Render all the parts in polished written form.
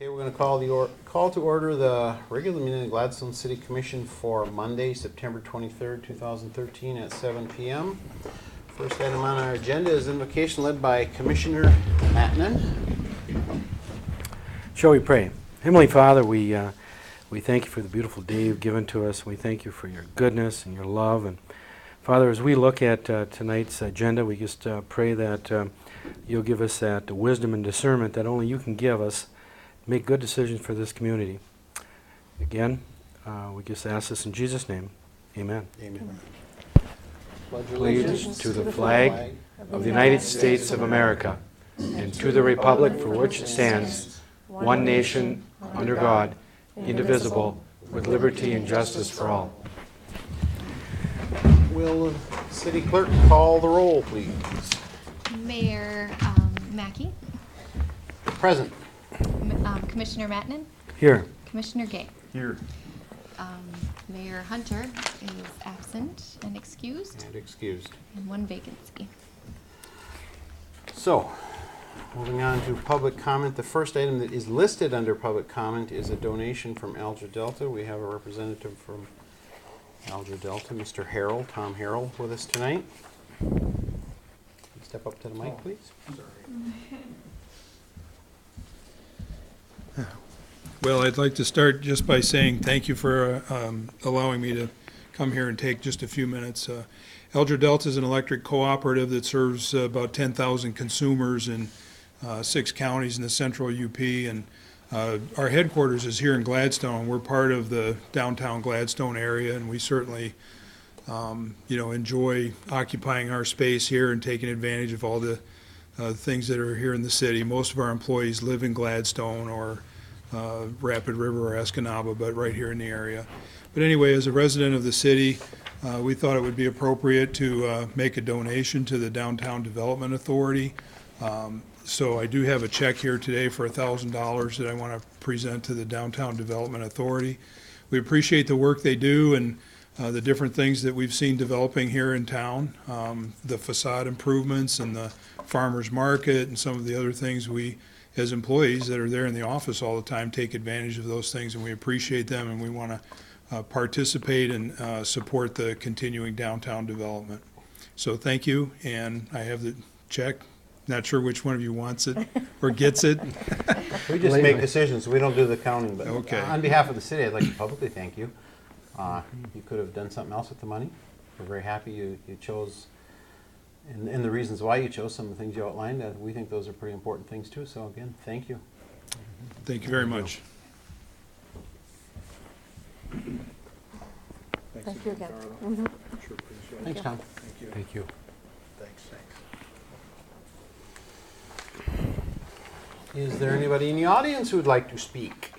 Okay, we're going to call to order the regular meeting of the Gladstone City Commission for Monday, September 23rd, 2013 at 7 p.m. First item on our agenda is invocation led by Commissioner Matnan. Shall we pray? Heavenly Father, we thank you for the beautiful day you've given to us. We thank you for your goodness and your love. And Father, as we look at tonight's agenda, we just pray that you'll give us that wisdom and discernment that only you can give us. Make good decisions for this community. Again, we just ask this in Jesus' name. Amen. Amen. Allegiance to the flag of the United States of America and to the republic for which it stands, one nation, under God, indivisible, with liberty and justice for all. Will the city clerk call the roll, please? Mayor Mackey, Present. Commissioner Matnan, Here. Commissioner Gay. Here. Mayor Hunter is absent and excused, And excused. and one vacancy. So, moving on to public comment. The first item that is listed under public comment is a donation from Alger Delta. We have a representative from Alger Delta, Mr. Harrell, Tom Harrell, with us tonight. Step up to the mic, please. Well, I'd like to start just by saying thank you for allowing me to come here and take just a few minutes. Alger Delta is an electric cooperative that serves about 10,000 consumers in 6 counties in the central UP, and our headquarters is here in Gladstone. We're part of the downtown Gladstone area, and we certainly enjoy occupying our space here and taking advantage of all the things that are here in the city. Most of our employees live in Gladstone or Rapid River or Escanaba, but right here in the area. But anyway, as a resident of the city, we thought it would be appropriate to make a donation to the Downtown Development Authority. So I do have a check here today for $1,000 that I want to present to the Downtown Development Authority. We appreciate the work they do and the different things that we've seen developing here in town, the facade improvements and the farmers market and some of the other things we, as employees that are there in the office all the time, take advantage of those things, and we appreciate them, and we want to participate and support the continuing downtown development. So thank you, and I have the check. Not sure which one of you wants it or gets it. We just make decisions. We don't do the counting. But Okay. On behalf of the city, I'd like to publicly thank you. You could have done something else with the money. We're very happy you chose, and the reasons why you chose some of the things you outlined. We think those are pretty important things too. So again, thank you. Thank you very much. Thank you again. Thanks, Tom. Thank you. Is there anybody in the audience who would like to speak?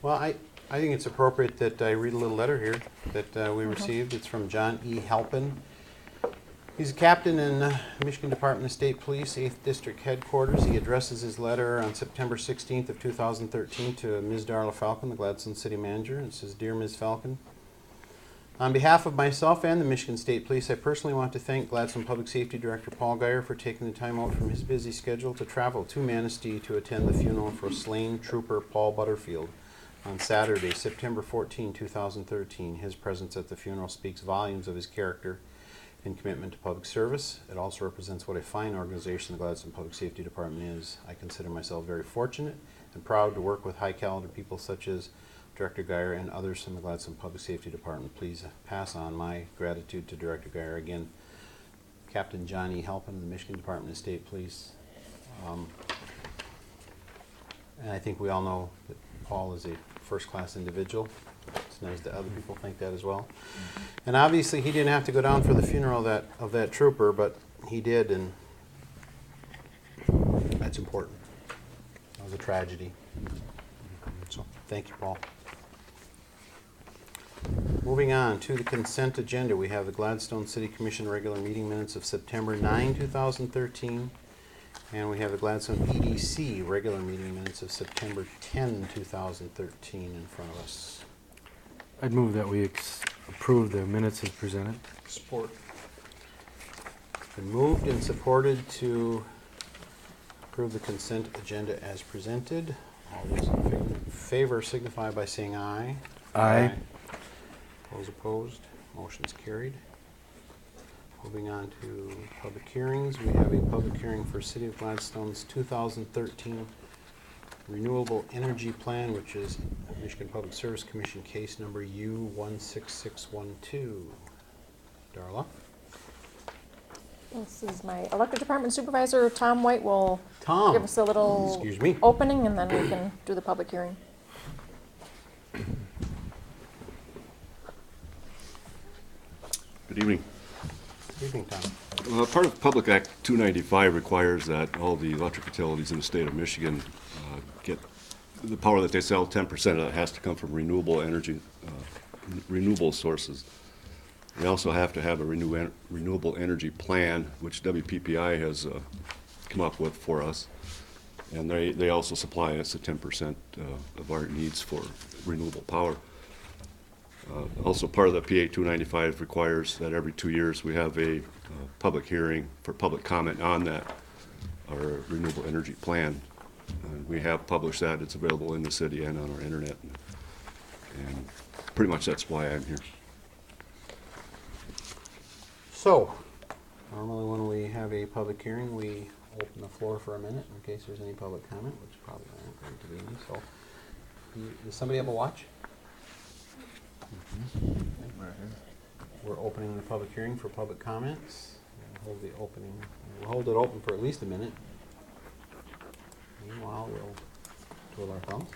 Well, I think it's appropriate that I read a little letter here that we received. It's from John E. Halpin. He's a captain in Michigan Department of State Police, 8th District Headquarters. He addresses his letter on September 16th of 2013 to Ms. Darla Falcon, the Gladstone City Manager. It says, "Dear Ms. Falcon, on behalf of myself and the Michigan State Police, I personally want to thank Gladstone Public Safety Director Paul Geyer for taking the time out from his busy schedule to travel to Manistee to attend the funeral for slain trooper Paul Butterfield on Saturday, September 14, 2013. His presence at the funeral speaks volumes of his character and commitment to public service. It also represents what a fine organization the Gladstone Public Safety Department is. I consider myself very fortunate and proud to work with high-caliber people such as Director Geyer and others from the Gladstone Public Safety Department. Please pass on my gratitude to Director Geyer." Again, Captain John E. Halpin, the Michigan Department of State Police. And I think we all know that Paul is a first-class individual. It's nice that other people think that as well. And obviously, he didn't have to go down for the funeral of that trooper, but he did, and that's important. That was a tragedy. So, thank you, Paul. Moving on to the consent agenda, we have the Gladstone City Commission regular meeting minutes of September 9, 2013, and we have the Gladstone EDC regular meeting minutes of September 10, 2013 in front of us. I'd move that we approve the minutes as presented. Support. Been moved and supported to approve the consent agenda as presented. All those in favor signify by saying aye. Aye. Those opposed, motion's carried. Moving on to public hearings, we have a public hearing for City of Gladstone's 2013 Renewable Energy Plan, which is Michigan Public Service Commission case number U16612. Darla? This is my electric department supervisor, Tom White, will Tom. give us a little Excuse me. opening, and then we can do the public hearing. Good evening. Good evening, Tom. Part of Public Act 295 requires that all the electric utilities in the state of Michigan get the power that they sell, 10% of that has to come from renewable energy, renewable sources. We also have to have a renewable energy plan, which WPPI has come up with for us. And they also supply us at 10% of our needs for renewable power. Also, part of the PA 295 requires that every 2 years we have a public hearing for public comment on that, our renewable energy plan. And we have published that. It's available in the city and on our internet. And pretty much that's why I'm here. So, normally when we have a public hearing, we open the floor for a minute in case there's any public comment, which probably aren't going to be any. So, does somebody have a watch? We're opening the public hearing for public comments. We'll hold it open for at least a minute. Meanwhile, we'll twiddle our thumbs.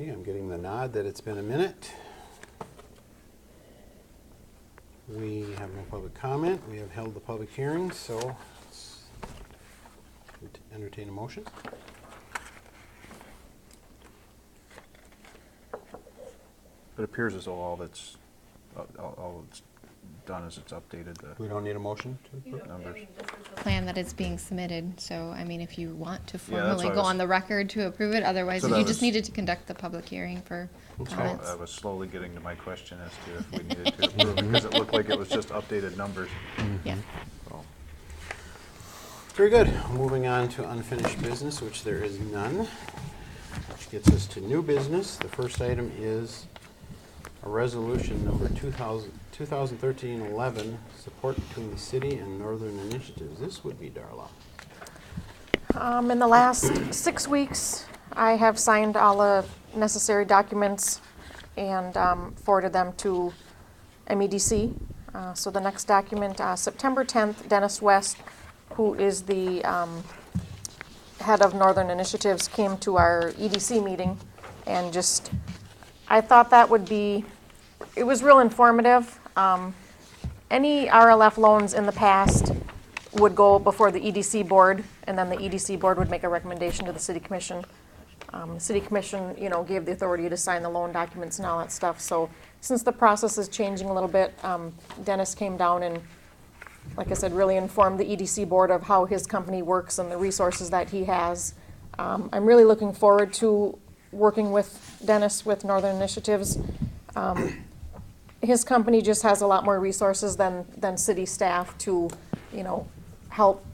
Okay, I'm getting the nod that it's been a minute. We have no public comment. We have held the public hearing, so let's entertain a motion. It appears as though all that's done is it's updated the We don't need a motion to approve? numbers. Plan that is being submitted, so, I mean, if you want to Yeah, that's formally what I go was- on the record to approve it, otherwise So you that just was- needed to conduct the public hearing for So comments. I was slowly getting to my question as to if we needed to approve it, because it looked like it was just updated numbers. Yeah. So, Very good. Moving on to unfinished business, which there is none, which gets us to new business. The first item is a resolution number 2013-11, support between the city and Northern Initiatives. This would be Darla. In the last 6 weeks, I have signed all the necessary documents and forwarded them to MEDC. So the next document, September 10th, Dennis West, who is the head of Northern Initiatives, came to our EDC meeting and just, I thought that would be, it was real informative. Any RLF loans in the past would go before the EDC board, and then the EDC board would make a recommendation to the city commission. The city commission, gave the authority to sign the loan documents and all that stuff. So since the process is changing a little bit, Dennis came down and, like I said, really informed the EDC board of how his company works and the resources that he has. I'm really looking forward to working with Dennis with Northern Initiatives. His company just has a lot more resources than city staff to, help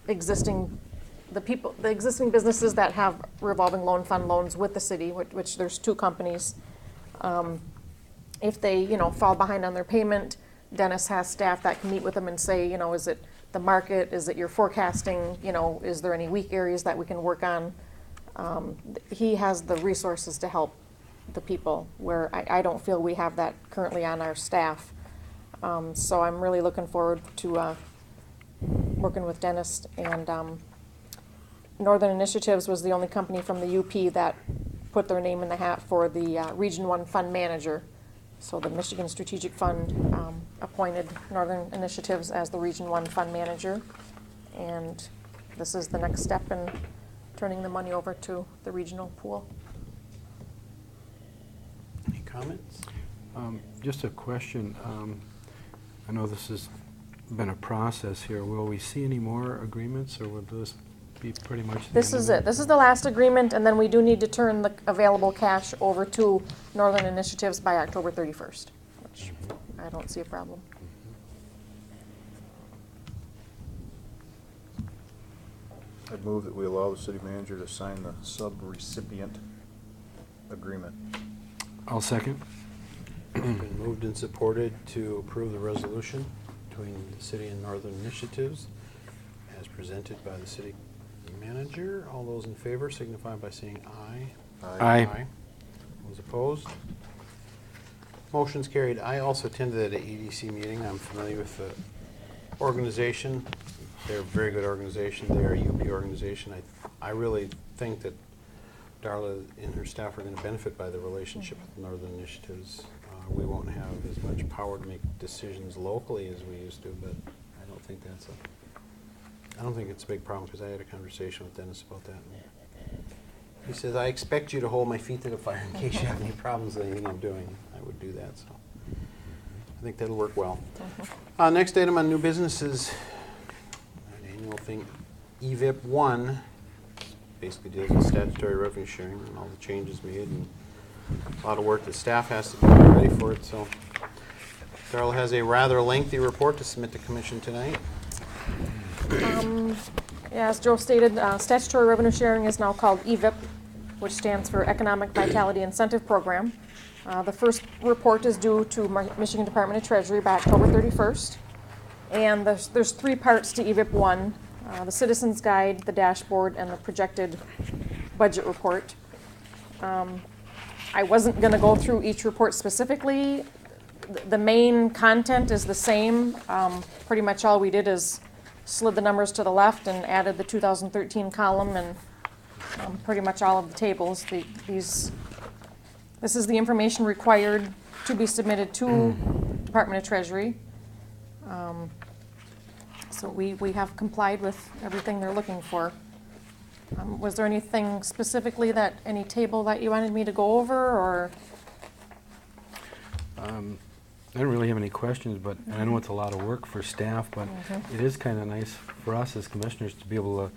the existing businesses that have revolving loan fund loans with the city, which there's 2 companies. If they, fall behind on their payment, Dennis has staff that can meet with them and say, is it the market? Is it your forecasting? Is there any weak areas that we can work on? He has the resources to help the people where I don't feel we have that currently on our staff. So I'm really looking forward to working with Dennis, and Northern Initiatives was the only company from the UP that put their name in the hat for the Region 1 Fund Manager. So the Michigan Strategic Fund appointed Northern Initiatives as the Region 1 Fund Manager. And this is the next step in turning the money over to the regional pool. Any comments? Just a question. I know this has been a process here. Will we see any more agreements, or will this be pretty much the This end is of it. This is the last agreement, and then we do need to turn the available cash over to Northern Initiatives by October 31st, which I don't see a problem. I'd move that we allow the city manager to sign the sub-recipient agreement. I'll second. Been moved and supported to approve the resolution between the city and Northern Initiatives as presented by the city manager. All those in favor signify by saying aye. Aye. Those opposed? Motion's carried. I also attended that ADC meeting. I'm familiar with the organization. They're a very good organization. They're a UP organization. I really think that Darla and her staff are going to benefit by the relationship with Northern Initiatives. We won't have as much power to make decisions locally as we used to, but I don't think it's a big problem, because I had a conversation with Dennis about that. He says, I expect you to hold my feet to the fire in case you have any problems with anything I'm doing. I would do that, so I think that'll work well. Next item on new business is an annual thing, EVIP 1. Basically deals with statutory revenue sharing and all the changes made, and a lot of work that staff has to do to get ready for it. So Darla has a rather lengthy report to submit to Commission tonight. As Joe stated, statutory revenue sharing is now called EVIP, which stands for Economic Vitality Incentive Program. The first report is due to Michigan Department of Treasury by October 31st. And there's three parts to EVIP 1, the Citizens Guide, the dashboard, and the projected budget report. I wasn't going to go through each report specifically. The main content is the same. Pretty much all we did is slid the numbers to the left and added the 2013 column and pretty much all of the tables. This is the information required to be submitted to Department of Treasury. So we have complied with everything they're looking for. Was there anything specifically any table that you wanted me to go over, or? I don't really have any questions, but and I know it's a lot of work for staff, but it is kind of nice for us as commissioners to be able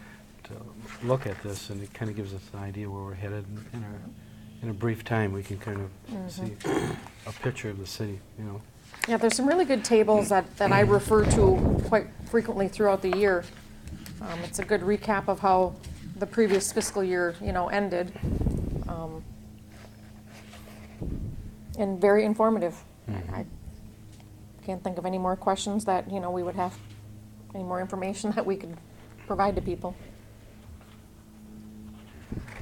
to look at this, and it kind of gives us an idea where we're headed. In a brief time, we can kind of see a picture of the city, you know. Yeah, there's some really good tables that I refer to quite frequently throughout the year. It's a good recap of how the previous fiscal year, ended, and very informative. I can't think of any more questions that, we would have, any more information that we could provide to people.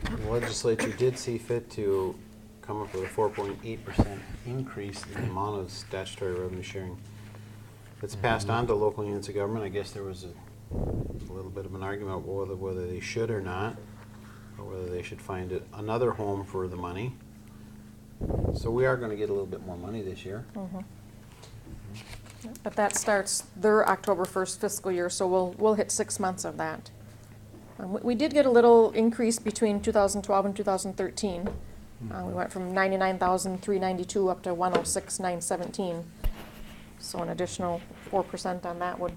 The legislature did see fit to come up with a 4.8% increase in the amount of statutory revenue sharing that's passed on to local units of government. I guess there was a little bit of an argument whether they should or not, or whether they should find another home for the money. So we are going to get a little bit more money this year. But that starts their October 1st fiscal year, so we'll hit 6 months of that. We did get a little increase between 2012 and 2013. We went from 99,392 up to 106,917. So an additional 4% on that would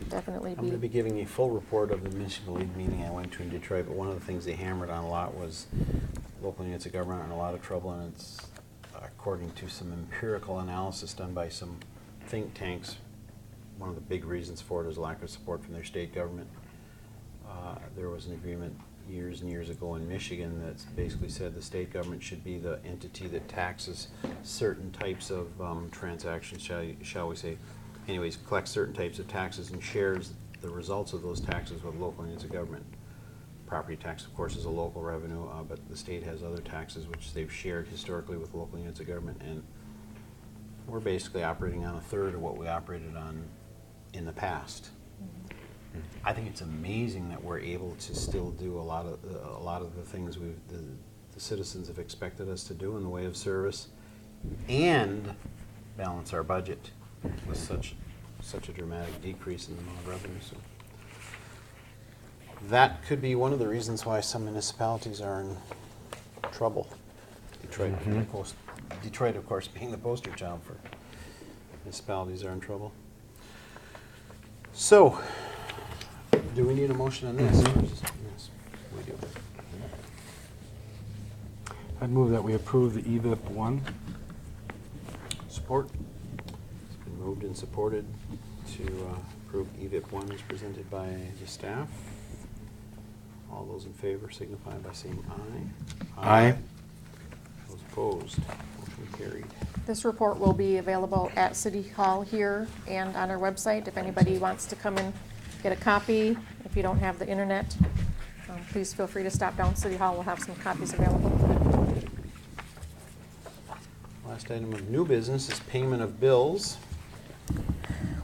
definitely I'm going to be giving a full report of the Michigan League meeting I went to in Detroit, but one of the things they hammered on a lot was local units of government are in a lot of trouble, and it's according to some empirical analysis done by some think tanks. One of the big reasons for it is lack of support from their state government. There was an agreement years and years ago in Michigan that basically said the state government should be the entity that taxes certain types of transactions, shall we say. Anyways, collects certain types of taxes and shares the results of those taxes with local units of government. Property tax, of course, is a local revenue, but the state has other taxes which they've shared historically with local units of government, and we're basically operating on a third of what we operated on in the past. I think it's amazing that we're able to still do a lot of the things the citizens have expected us to do in the way of service, and balance our budget with such a dramatic decrease in the amount of revenue. So that could be one of the reasons why some municipalities are in trouble. Detroit, Detroit, of course, being the poster child for municipalities are in trouble. So, do we need a motion on this? Yes, we do. I'd move that we approve the EVIP 1. Support. It's been moved and supported to approve EVIP 1 as presented by the staff. All those in favor signify by saying aye. Aye. Those opposed, motion carried. This report will be available at City Hall here and on our website. If anybody wants to come and get a copy, if you don't have the internet, please feel free to stop down City Hall. We'll have some copies available. Last item of new business is payment of bills.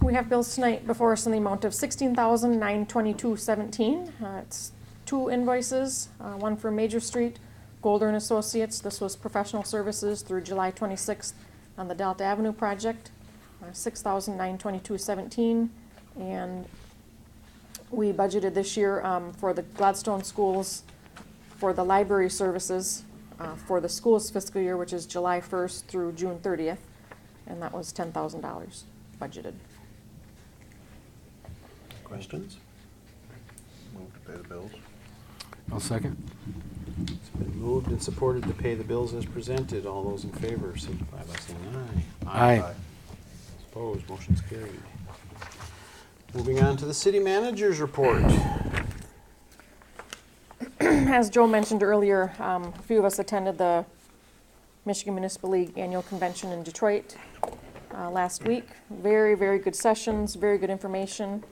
We have bills tonight before us in the amount of $16,922.17. It's 2 invoices, one for Major Street, Golder and Associates. This was professional services through July 26th on the Delta Avenue project, $6,922.17. And we budgeted this year for the Gladstone schools for the library services for the school's fiscal year, which is July 1st through June 30th, and that was $10,000 budgeted. Questions? Move to pay the bills. I'll second. It's been moved and supported to pay the bills as presented. All those in favor signify by saying aye. Aye. Opposed, motion's carried. Moving on to the city manager's report. As Joe mentioned earlier, a few of us attended the Michigan Municipal League Annual Convention in Detroit last week. Very, very good sessions, very good information.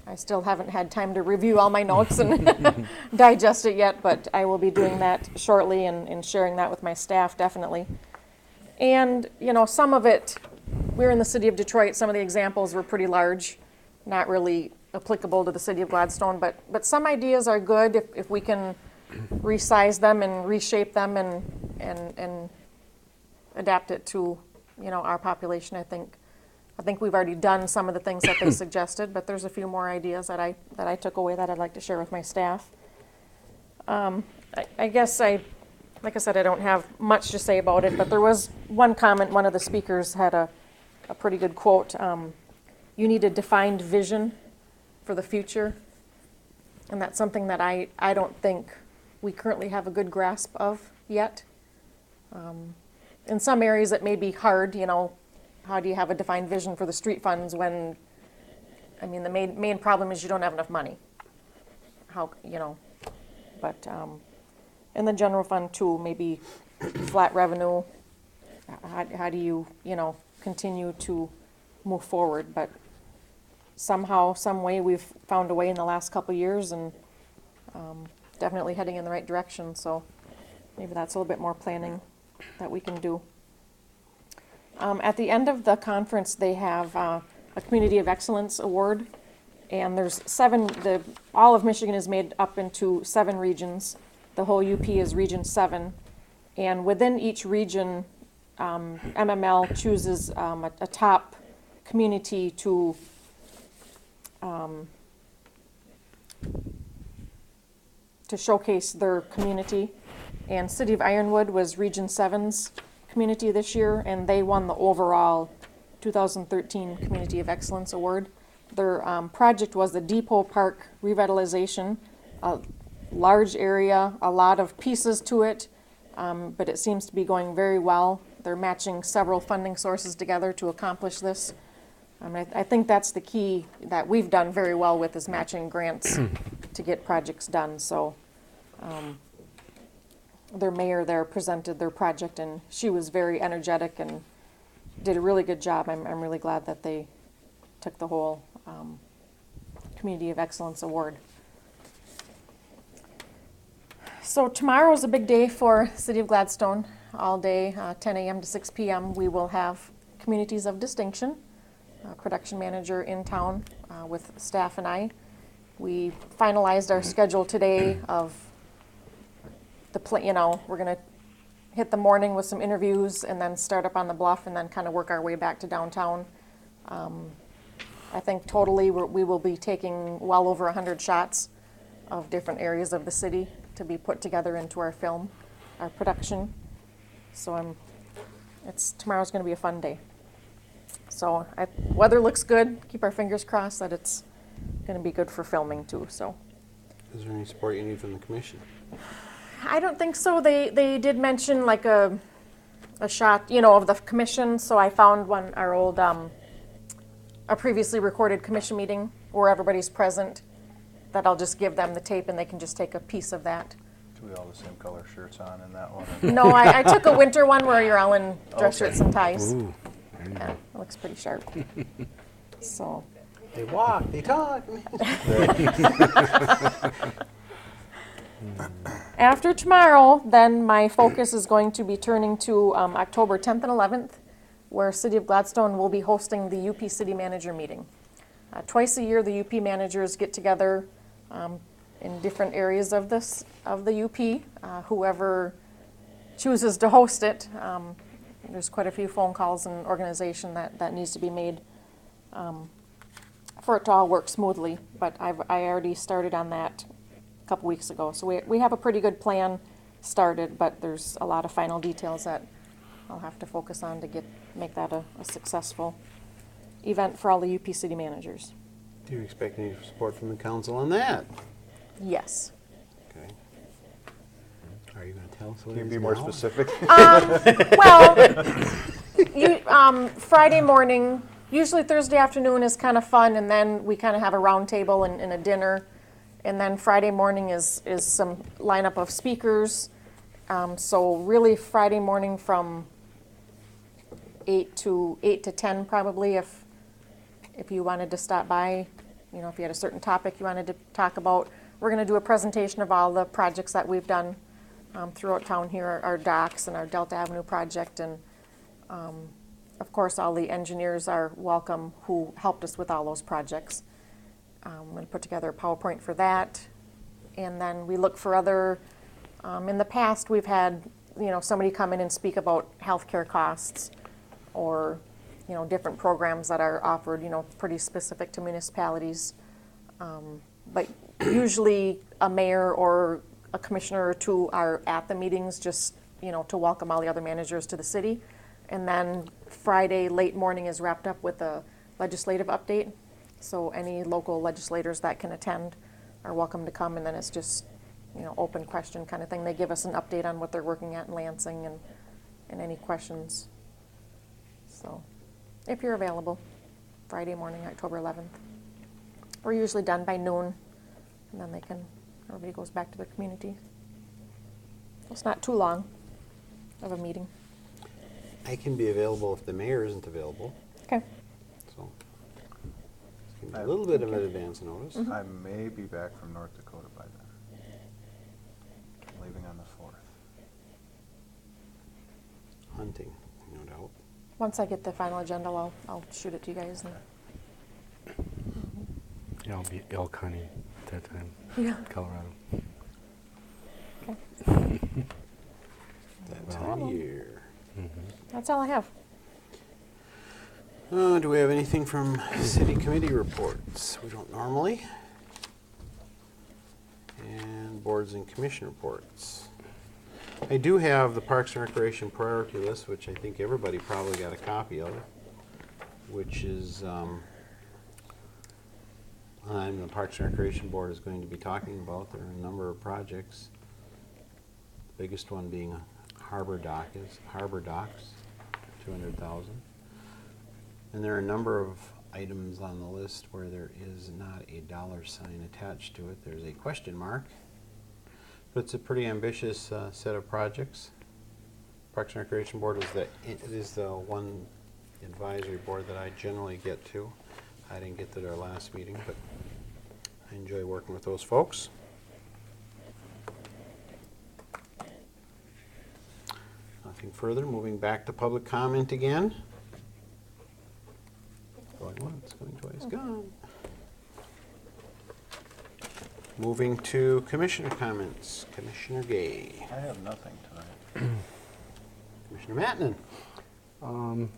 I still haven't had time to review all my notes and digest it yet, but I will be doing that shortly and sharing that with my staff, definitely. And, you know, some of it, we're in the city of Detroit, some of the examples were pretty large, not really applicable to the city of Gladstone, but some ideas are good if we can resize them and reshape them and adapt it to, you know, our population. I think we've already done some of the things that they suggested, but there's a few more ideas that I took away that I'd like to share with my staff. I guess like I said, I don't have much to say about it, but there was one comment. One of the speakers had a pretty good quote. You need a defined vision for the future, and that's something that I don't think we currently have a good grasp of yet. In some areas it may be hard, you know, how do you have a defined vision for the street funds when, I mean, the main problem is you don't have enough money. How, you know, but in the general fund too, maybe flat revenue, how do you, you know, continue to move forward? But somehow, some way, we've found a way in the last couple of years, and definitely heading in the right direction, so maybe that's a little bit more planning that we can do. At the end of the conference, they have a Community of Excellence Award, and there's 7, all of Michigan is made up into 7 regions. The whole UP is Region 7, and within each region, MML chooses a top community to showcase their community. And City of Ironwood was Region 7's community this year, and they won the overall 2013 Community of Excellence Award. Their project was the Depot Park revitalization, a large area, a lot of pieces to it, but it seems to be going very well. They're matching several funding sources together to accomplish this. I think that's the key that we've done very well with, is matching grants to get projects done. So their mayor there presented their project, and she was very energetic and did a really good job. I'm really glad that they took the whole Community of Excellence Award. So tomorrow's a big day for City of Gladstone. All day, 10 a.m. to 6 p.m. we will have Communities of Distinction, production manager in town. with staff and I. We finalized our schedule today of we're gonna hit the morning with some interviews and then start up on the bluff and then kind of work our way back to downtown. I think totally we will be taking well over 100 shots of different areas of the city to be put together into our film, our production. So tomorrow's gonna be a fun day. So weather looks good. Keep our fingers crossed that it's going to be good for filming too. So, Is there any support you need from the commission? I don't think so. They did mention like a shot, of the commission. So I found our old a previously recorded commission meeting where everybody's present. That I'll just give them the tape and they can just take a piece of that. Do we all the same color shirts on in that one? No, I took a winter one where you're all in dress Okay. shirts and ties. Ooh, there you Yeah, go. it looks pretty sharp. So. They walk, they talk. After tomorrow, then my focus is going to be turning to October 10th and 11th, where City of Gladstone will be hosting the UP City Manager meeting. Twice a year, the UP managers get together in different areas of the UP. Whoever chooses to host it, there's quite a few phone calls and organization that needs to be made for it to all work smoothly. But I already started on that a couple weeks ago. So we have a pretty good plan started, but there's a lot of final details that I'll have to focus on to make that a successful event for all the UP city managers. Do you expect any support from the council on that? Yes. Okay. Are you going to tell us what Can it you is be more now? specific? Well, Friday morning, usually Thursday afternoon is kind of fun, and then we kind of have a round table and a dinner. And then Friday morning is some lineup of speakers. So really Friday morning from 8 to 10 probably, if you wanted to stop by, if you had a certain topic you wanted to talk about. We're going to do a presentation of all the projects that we've done throughout town here, our docks and our Delta Avenue project, and of course all the engineers are welcome who helped us with all those projects. I'm going to put together a PowerPoint for that, and then we look for other, in the past we've had somebody come in and speak about healthcare costs or different programs that are offered, pretty specific to municipalities. But usually a mayor or a commissioner or two are at the meetings just, to welcome all the other managers to the city. And then Friday late morning is wrapped up with a legislative update. So any local legislators that can attend are welcome to come, and then it's just, open question kind of thing. They give us an update on what they're working at in Lansing and any questions. So if you're available, Friday morning, October 11th. We're usually done by noon, and then everybody goes back to their community. It's not too long of a meeting. I can be available if the mayor isn't available, Okay. so it's gonna be a little bit of an advance notice. I may be back from North Dakota by then. I'm leaving on the 4th. Hunting, no doubt. Once I get the final agenda, I'll shoot it to you guys. Yeah, I'll be elk hunting at that time, Yeah. Colorado. Okay. That time of year. That's all I have. Do we have anything from city committee reports? We don't normally. And boards and commission reports. I do have the Parks and Recreation priority list, which I think everybody probably got a copy of, which is, the Parks and Recreation Board is going to be talking about. There are a number of projects. The biggest one being Harbor Docks, 200,000. And there are a number of items on the list where there is not a dollar sign attached to it. There's a question mark. But it's a pretty ambitious set of projects. Parks and Recreation Board is the one advisory board that I generally get to. I didn't get to their last meeting, but I enjoy working with those folks. Nothing further. Moving back to public comment again. Going once, going twice, gone. Moving to commissioner comments. Commissioner Gay. I have nothing tonight. Commissioner Mattinen.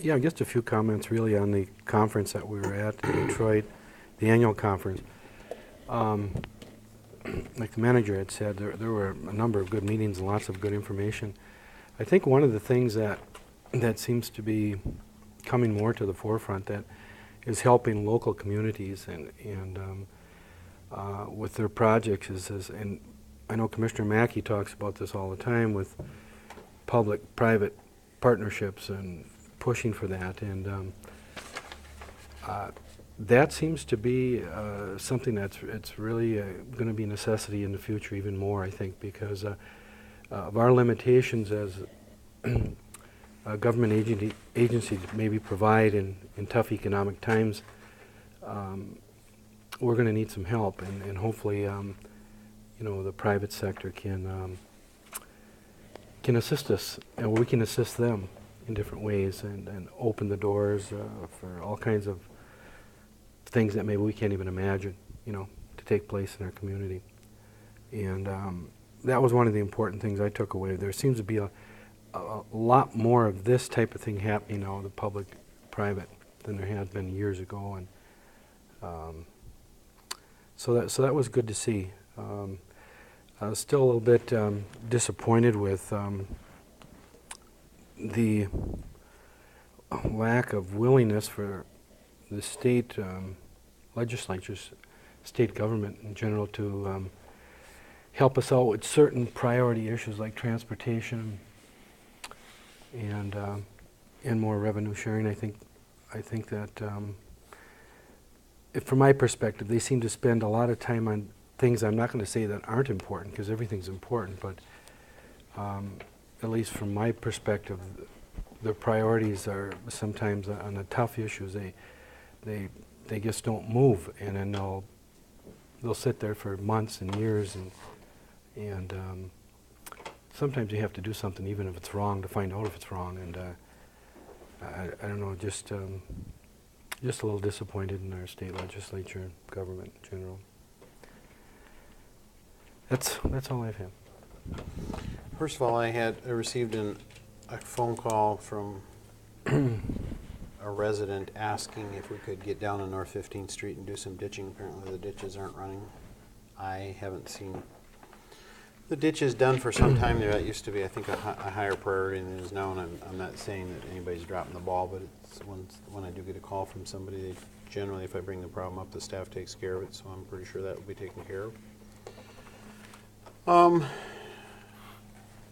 Yeah, just a few comments really on the conference that we were at in Detroit, the annual conference. Like the manager had said, there were a number of good meetings and lots of good information. I think one of the things that seems to be coming more to the forefront that is helping local communities and with their projects is, and I know Commissioner Mackey talks about this all the time with public-private partnerships and pushing for that, and that seems to be something it's really going to be a necessity in the future even more, I think, because of our limitations as government agencies maybe provide in tough economic times. We're going to need some help, and hopefully, the private sector can assist us, and we can assist them in different ways, and open the doors for all kinds of things that maybe we can't even imagine, to take place in our community. And that was one of the important things I took away. There seems to be a lot more of this type of thing happening now, the public-private, than there had been years ago, and so that was good to see. I was still a little bit disappointed with the lack of willingness for the state legislatures, state government in general, to help us out with certain priority issues like transportation and more revenue sharing. I think that from my perspective, they seem to spend a lot of time on things I'm not going to say that aren't important, because everything's important, but at least from my perspective, their priorities are sometimes on the tough issues. They just don't move, and then they'll sit there for months and years, and sometimes you have to do something even if it's wrong to find out if it's wrong. And I don't know, just a little disappointed in our state legislature and government in general. That's all I've had. First of all, I received a phone call from a resident asking if we could get down on North 15th Street and do some ditching. Apparently the ditches aren't running. I haven't seen the ditches done for some time there. That used to be, I think, a higher priority than it is now, and I'm not saying that anybody's dropping the ball, but it's when I do get a call from somebody, generally if I bring the problem up, the staff takes care of it, so I'm pretty sure that will be taken care of.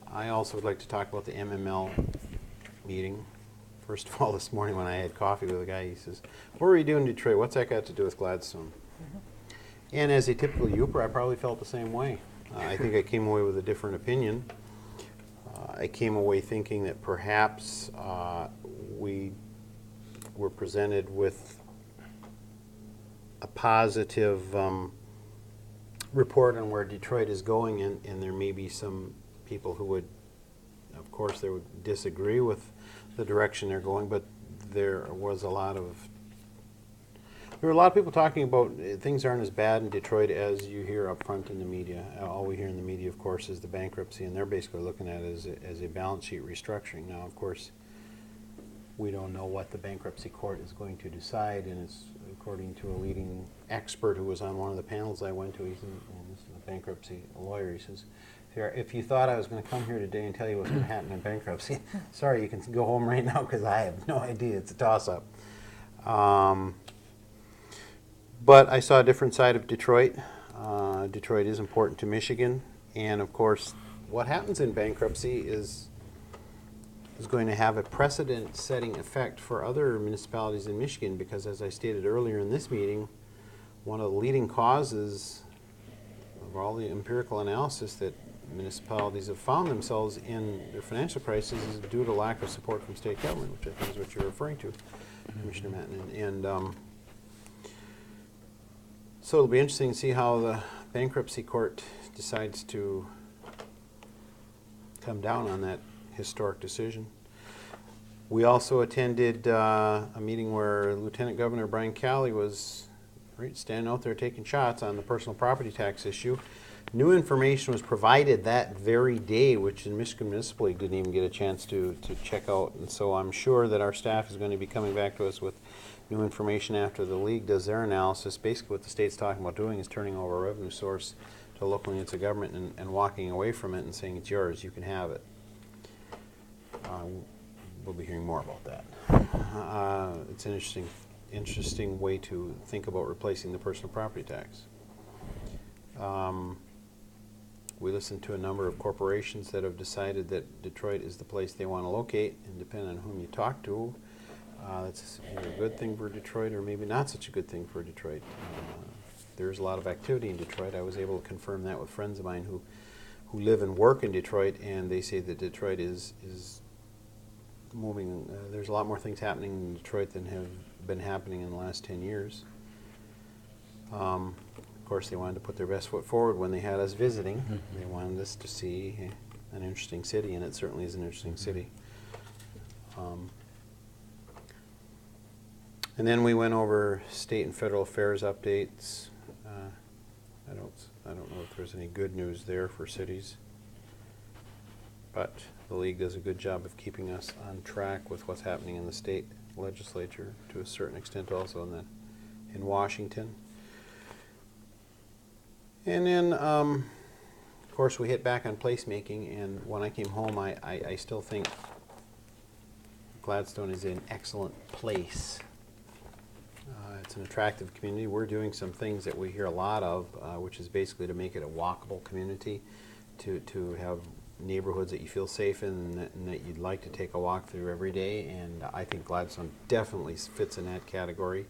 I also would like to talk about the MML meeting. First of all, this morning when I had coffee with a guy, he says, "What were you doing in Detroit? What's that got to do with Gladstone?" And as a typical Yooper, I probably felt the same way. I think I came away with a different opinion. I came away thinking that perhaps we were presented with a positive report on where Detroit is going, and there may be some people who would, of course, they would disagree with the direction they're going, but there were a lot of people talking about things aren't as bad in Detroit as you hear up front in the media. All we hear in the media, of course, is the bankruptcy, and they're basically looking at it as a balance sheet restructuring. Now, of course, we don't know what the bankruptcy court is going to decide, and it's according to a leading expert who was on one of the panels I went to. He's a bankruptcy lawyer. He says, "If you thought I was going to come here today and tell you what's going to happen in bankruptcy, sorry, you can go home right now because I have no idea. It's a toss-up." But I saw a different side of Detroit. Detroit is important to Michigan, and of course, what happens in bankruptcy is going to have a precedent-setting effect for other municipalities in Michigan, because as I stated earlier in this meeting, one of the leading causes of all the empirical analysis that municipalities have found themselves in their financial crisis is due to lack of support from state government, which I think is what you're referring to, Commissioner Mattinen. And so it'll be interesting to see how the bankruptcy court decides to come down on that historic decision. We also attended a meeting where Lieutenant Governor Brian Calley was right, standing out there taking shots on the personal property tax issue. New information was provided that very day, which the Michigan Municipal League didn't even get a chance to check out. And so I'm sure that our staff is going to be coming back to us with new information after the league does their analysis. Basically what the state's talking about doing is turning over a revenue source to local units of government and walking away from it and saying it's yours, you can have it. We'll be hearing more about that. It's an interesting way to think about replacing the personal property tax. We listened to a number of corporations that have decided that Detroit is the place they want to locate, and depending on whom you talk to, that's either a good thing for Detroit or maybe not such a good thing for Detroit. There's a lot of activity in Detroit. I was able to confirm that with friends of mine who live and work in Detroit, and they say that Detroit is moving. There's a lot more things happening in Detroit than have been happening in the last 10 years. Of course, they wanted to put their best foot forward when they had us visiting. They wanted us to see an interesting city, and it certainly is an interesting city. And then we went over state and federal affairs updates. I don't know if there's any good news there for cities, but the league does a good job of keeping us on track with what's happening in the state legislature to a certain extent, also in Washington. And then, of course, we hit back on placemaking, and when I came home, I still think Gladstone is an excellent place. It's an attractive community. We're doing some things that we hear a lot of, which is basically to make it a walkable community, to have neighborhoods that you feel safe in and that you'd like to take a walk through every day, and I think Gladstone definitely fits in that category.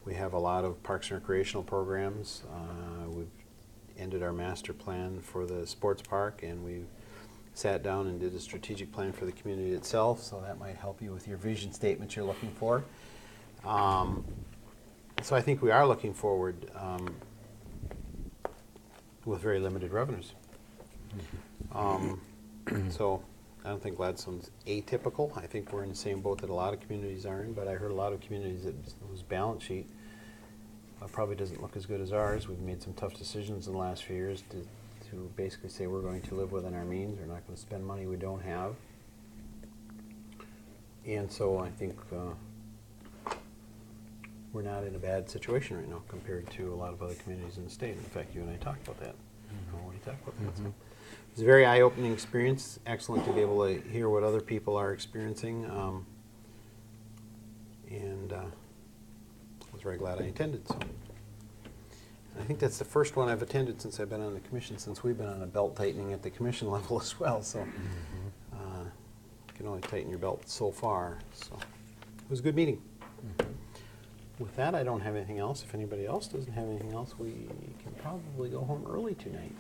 We have a lot of parks and recreational programs. We've ended our master plan for the sports park, and we sat down and did a strategic plan for the community itself, so that might help you with your vision statement you're looking for. So I think we are looking forward with very limited revenues. So I don't think Gladstone's atypical. I think we're in the same boat that a lot of communities are in, but I heard a lot of communities whose balance sheet probably doesn't look as good as ours. We've made some tough decisions in the last few years to basically say we're going to live within our means. We're not going to spend money we don't have. And so I think we're not in a bad situation right now compared to a lot of other communities in the state. In fact, you and I talked about that. We talked about that. So it's a very eye-opening experience. Excellent to be able to hear what other people are experiencing. And I was very glad I attended. So I think that's the first one I've attended since I've been on the commission, since we've been on a belt tightening at the commission level as well. So you can only tighten your belt so far. So it was a good meeting. With that, I don't have anything else. If anybody else doesn't have anything else, we can probably go home early tonight,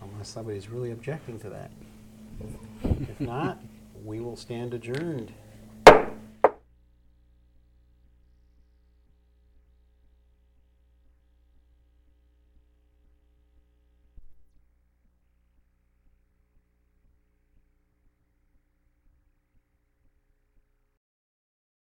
unless somebody's really objecting to that. If not, we will stand adjourned.